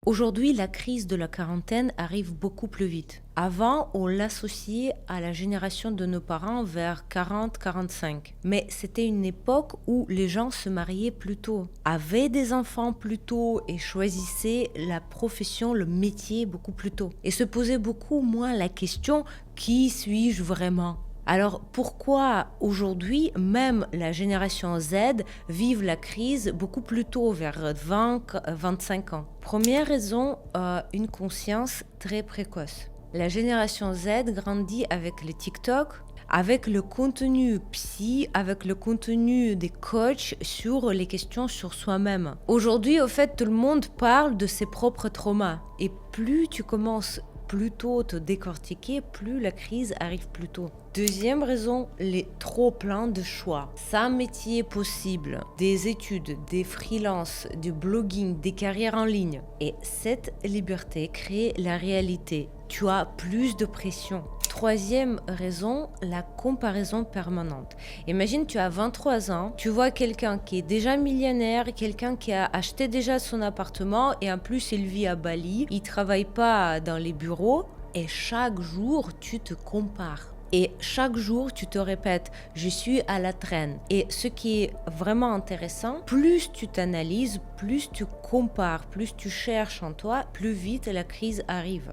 Aujourd'hui, la crise de la quarantaine arrive beaucoup plus vite. Avant, on l'associait à la génération de nos parents vers 40-45. Mais c'était une époque où les gens se mariaient plus tôt, avaient des enfants plus tôt et choisissaient la profession, le métier beaucoup plus tôt. Et se posaient beaucoup moins la question: qui suis-je vraiment? Alors pourquoi aujourd'hui, même la génération Z vive la crise beaucoup plus tôt, vers 20-25 ans? Première raison, une conscience très précoce. La génération Z grandit avec les TikTok, avec le contenu psy, avec le contenu des coachs sur les questions sur soi-même. Aujourd'hui, au fait, tout le monde parle de ses propres traumas. Et plus tu commences plus tôt te décortiquer, plus la crise arrive plus tôt. Deuxième raison, les trop pleins de choix. 5 métiers possibles, des études, des freelances, du blogging, des carrières en ligne. Et cette liberté crée la réalité. Tu as plus de pression. Troisième raison, la comparaison permanente. Imagine, tu as 23 ans, tu vois quelqu'un qui est déjà millionnaire, quelqu'un qui a acheté déjà son appartement et en plus il vit à Bali, il travaille pas dans les bureaux et chaque jour tu te compares. Et chaque jour, tu te répètes: je suis à la traîne. Et ce qui est vraiment intéressant, plus tu t'analyses, plus tu compares, plus tu cherches en toi, plus vite la crise arrive.